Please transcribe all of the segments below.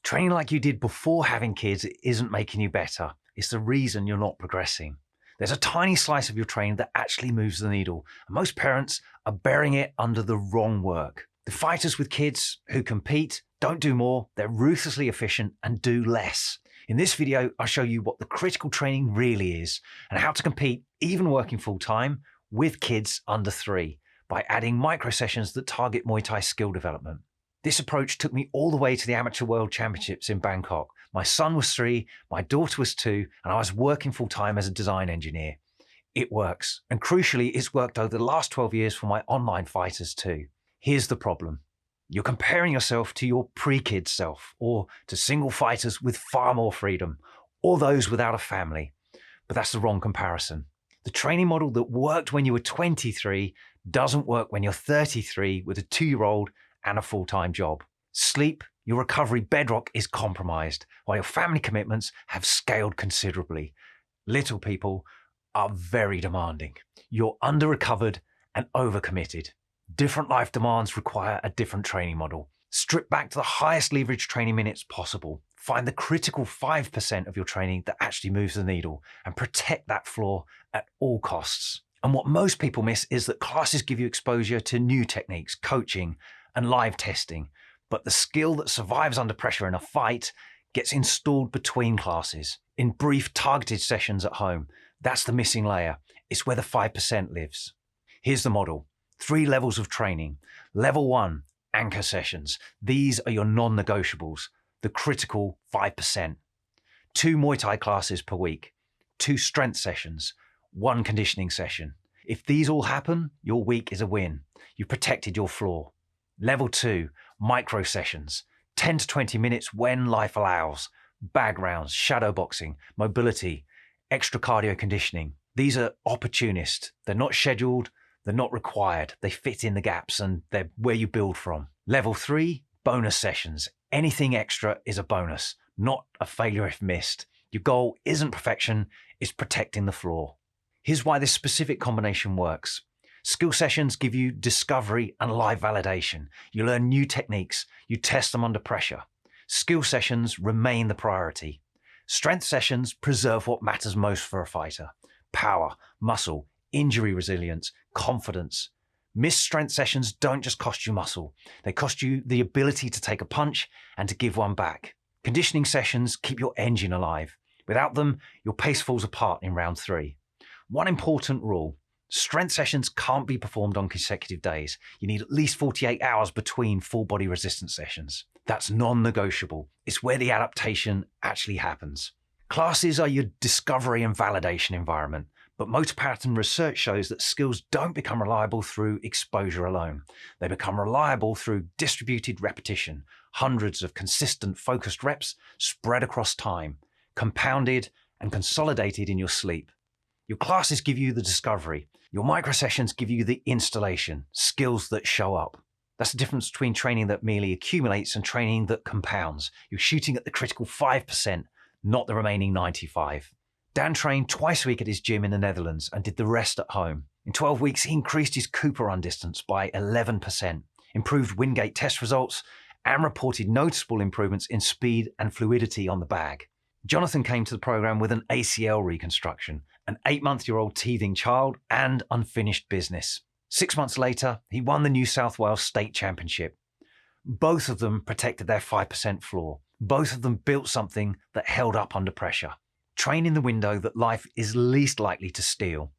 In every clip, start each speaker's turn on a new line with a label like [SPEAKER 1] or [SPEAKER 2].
[SPEAKER 1] Training like you did before having kids isn't making you better. It's the reason you're not progressing. There's a tiny slice of your training that actually moves the needle, and most parents are burying it under the wrong work. The fighters with kids who compete don't do more, they're ruthlessly efficient and do less. In this video, I'll show you what the critical training really is and how to compete, even working full-time, with kids under 3 by adding micro sessions that target Muay Thai skill development. This approach took me all the way to the Amateur World Championships in Bangkok. My son was 3, my daughter was 2, and I was working full-time as a design engineer. It works, and crucially, it's worked over the last 12 years for my online fighters too. Here's the problem. You're comparing yourself to your pre-kid self, or to single fighters with far more freedom, or those without a family. But that's the wrong comparison. The training model that worked when you were 23 doesn't work when you're 33 with a 2-year-old and a full-time job. Sleep, your recovery bedrock, is compromised, while your family commitments have scaled considerably. Little people are very demanding. You're under-recovered and over-committed. Different life demands require a different training model. Strip back to the highest leverage training minutes possible. Find the critical 5% of your training that actually moves the needle and protect that floor at all costs. And what most people miss is that classes give you exposure to new techniques, coaching, and live testing, but the skill that survives under pressure in a fight gets installed between classes, in brief targeted sessions at home. That's the missing layer. It's where the 5% lives. Here's the model. 3 levels of training. Level 1, anchor sessions. These are your non-negotiables, the critical 5%. 2 Muay Thai classes per week, 2 strength sessions, 1 conditioning session. If these all happen, your week is a win. You've protected your floor. Level 2, micro sessions, 10 to 20 minutes when life allows. Bag rounds, shadow boxing, mobility, extra cardio conditioning. These are opportunist. They're not scheduled, they're not required. They fit in the gaps and they're where you build from. Level 3, bonus sessions. Anything extra is a bonus, not a failure if missed. Your goal isn't perfection, it's protecting the floor. Here's why this specific combination works. Skill sessions give you discovery and live validation. You learn new techniques. You test them under pressure. Skill sessions remain the priority. Strength sessions preserve what matters most for a fighter: power, muscle, injury resilience, confidence. Missed strength sessions don't just cost you muscle. They cost you the ability to take a punch and to give one back. Conditioning sessions keep your engine alive. Without them, your pace falls apart in round 3. One important rule. Strength sessions can't be performed on consecutive days. You need at least 48 hours between full body resistance sessions. That's non-negotiable. It's where the adaptation actually happens. Classes are your discovery and validation environment, but motor pattern research shows that skills don't become reliable through exposure alone. They become reliable through distributed repetition, hundreds of consistent focused reps spread across time, compounded and consolidated in your sleep. Your classes give you the discovery. Your micro sessions give you the installation, skills that show up. That's the difference between training that merely accumulates and training that compounds. You're shooting at the critical 5%, not the remaining 95%. Daan trained twice a week at his gym in the Netherlands and did the rest at home. In 12 weeks, he increased his Cooper run distance by 11%, improved Wingate test results, and reported noticeable improvements in speed and fluidity on the bag. Jonathan came to the program with an ACL reconstruction, an 8-month-old teething child, and unfinished business. 6 months later, he won the New South Wales State Championship. Both of them protected their 5% floor. Both of them built something that held up under pressure. Train in the window that life is least likely to steal.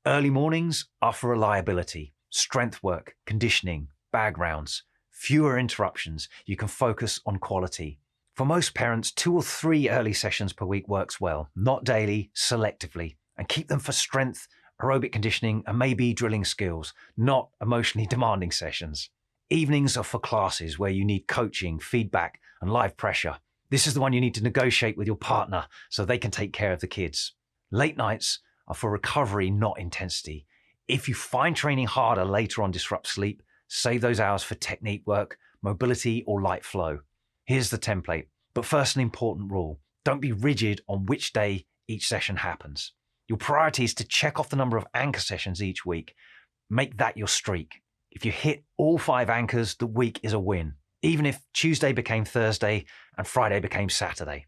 [SPEAKER 1] Early mornings are for reliability, strength work, conditioning, bag rounds, fewer interruptions. You can focus on quality. For most parents, 2 or 3 early sessions per week works well, not daily, selectively, and keep them for strength, aerobic conditioning, and maybe drilling skills, not emotionally demanding sessions. Evenings are for classes where you need coaching, feedback, and live pressure. This is the one you need to negotiate with your partner so they can take care of the kids. Late nights are for recovery, not intensity. If you find training harder later on disrupts sleep, save those hours for technique work, mobility, or light flow. Here's the template, but first an important rule. Don't be rigid on which day each session happens. Your priority is to check off the number of anchor sessions each week. Make that your streak. If you hit all 5 anchors, the week is a win. even if Tuesday became Thursday and Friday became Saturday.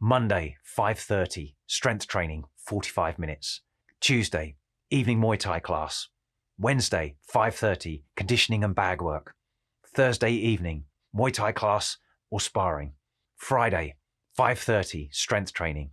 [SPEAKER 1] Monday, 5:30, strength training, 45 minutes. Tuesday, evening Muay Thai class. Wednesday, 5:30, conditioning and bag work. Thursday evening, Muay Thai class or sparring. Friday, 5:30, strength training.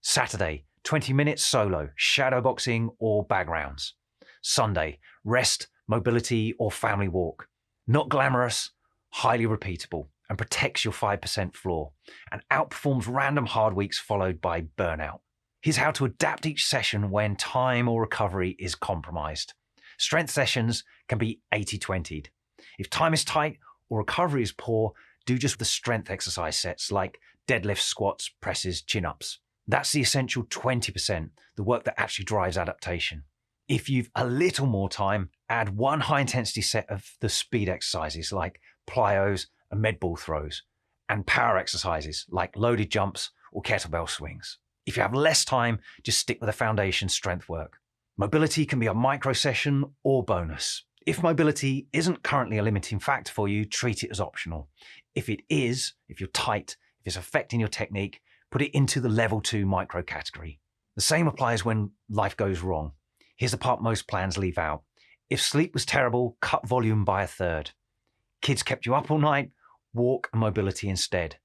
[SPEAKER 1] Saturday, 20 minutes solo, shadow boxing or bag rounds. Sunday, rest, mobility or family walk. Not glamorous, highly repeatable, and protects your 5% floor, and outperforms random hard weeks followed by burnout. Here's how to adapt each session when time or recovery is compromised. Strength sessions can be 80-20'd. If time is tight or recovery is poor, do just the strength exercise sets like deadlifts, squats, presses, chin-ups. That's the essential 20%, the work that actually drives adaptation. If you've a little more time, add one high-intensity set of the speed exercises like plyos and med ball throws, and power exercises like loaded jumps or kettlebell swings. If you have less time, just stick with the foundation strength work. Mobility can be a micro session or bonus. If mobility isn't currently a limiting factor for you, treat it as optional. If it is, if you're tight, if it's affecting your technique, put it into the level 2 micro category. The same applies when life goes wrong. Here's the part most plans leave out. If sleep was terrible, cut volume by a third. Kids kept you up all night, walk and mobility instead.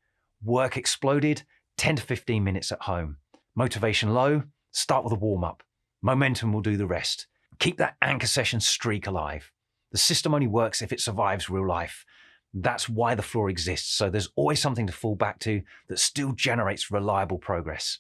[SPEAKER 1] Work exploded, 10 to 15 minutes at home. Motivation low, start with a warm-up. Momentum will do the rest. Keep that anchor session streak alive. The system only works if it survives real life. That's why the floor exists, so there's always something to fall back to that still generates reliable progress.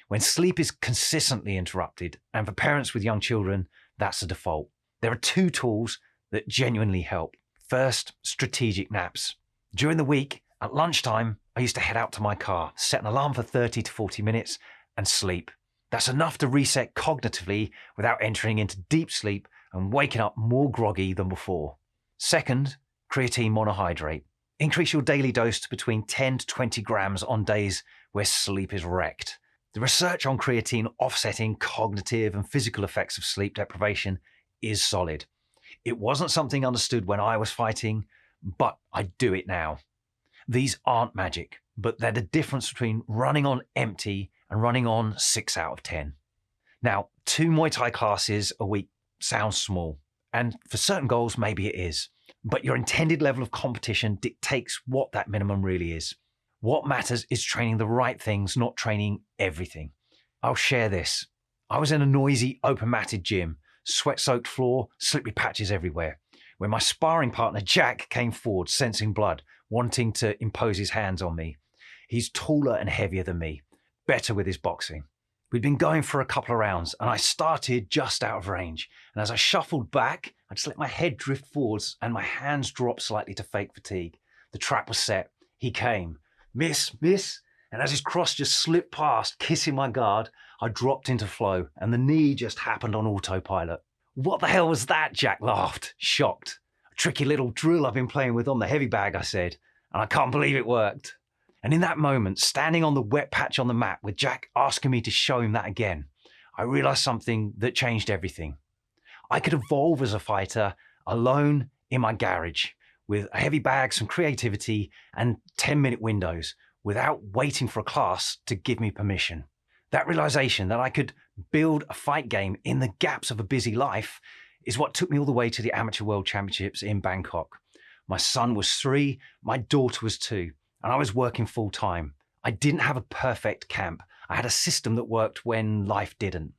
[SPEAKER 1] When sleep is consistently interrupted, and for parents with young children, that's the default. There are 2 tools that genuinely help. First, strategic naps. During the week, at lunchtime, I used to head out to my car, set an alarm for 30 to 40 minutes, and sleep. That's enough to reset cognitively without entering into deep sleep and waking up more groggy than before. Second, creatine monohydrate. Increase your daily dose to between 10 to 20 grams on days where sleep is wrecked. The research on creatine offsetting cognitive and physical effects of sleep deprivation is solid. It wasn't something understood when I was fighting, but I do it now. These aren't magic, but they're the difference between running on empty and running on 6 out of 10. Now, 2 Muay Thai classes a week sounds small, and for certain goals, maybe it is. But your intended level of competition dictates what that minimum really is. What matters is training the right things, not training everything. I'll share this. I was in a noisy, open-matted gym, sweat-soaked floor, slippery patches everywhere, when my sparring partner, Jack, came forward, sensing blood, wanting to impose his hands on me. He's taller and heavier than me, better with his boxing. We'd been going for a couple of rounds, and I started just out of range. And as I shuffled back, I just let my head drift forwards and my hands dropped slightly to fake fatigue. The trap was set. He came. Miss. And as his cross just slipped past, kissing my guard, I dropped into flow, and the knee just happened on autopilot. What the hell was that? Jack laughed, shocked. A tricky little drill I've been playing with on the heavy bag, I said, and I can't believe it worked. And in that moment, standing on the wet patch on the mat with Jack asking me to show him that again, I realized something that changed everything. I could evolve as a fighter alone in my garage with a heavy bag, some creativity, and 10-minute windows without waiting for a class to give me permission. That realization that I could build a fight game in the gaps of a busy life is what took me all the way to the Amateur World Championships in Bangkok. My son was 3, my daughter was 2. And I was working full time. I didn't have a perfect camp. I had a system that worked when life didn't.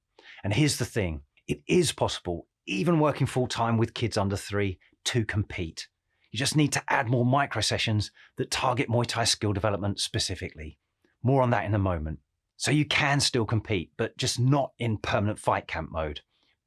[SPEAKER 1] And here's the thing. It is possible, even working full time with kids under 3, to compete. You just need to add more micro sessions that target Muay Thai skill development specifically. More on that in a moment. So you can still compete, but just not in permanent fight camp mode.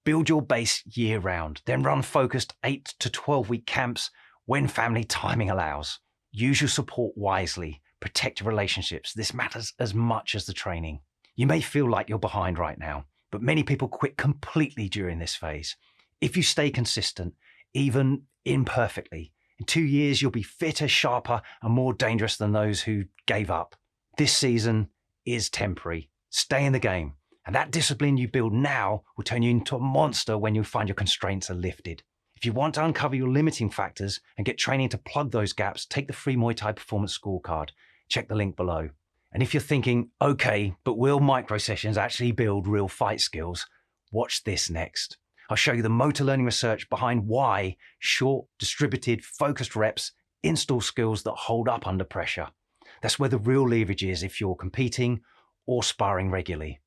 [SPEAKER 1] Build your base year round, then run focused 8 to 12 week camps when family timing allows. Use your support wisely. Protect your relationships. This matters as much as the training. You may feel like you're behind right now, but many people quit completely during this phase. If you stay consistent, even imperfectly, in 2 years, you'll be fitter, sharper, and more dangerous than those who gave up. This season is temporary. Stay in the game. And that discipline you build now will turn you into a monster when you find your constraints are lifted. If If you want to uncover your limiting factors and get training to plug those gaps, take the free Muay Thai Performance Scorecard. Check the link below. And if you're thinking, okay, but will micro sessions actually build real fight skills? Watch this next. I'll show you the motor learning research behind why short, distributed, focused reps install skills that hold up under pressure. That's where the real leverage is if you're competing or sparring regularly.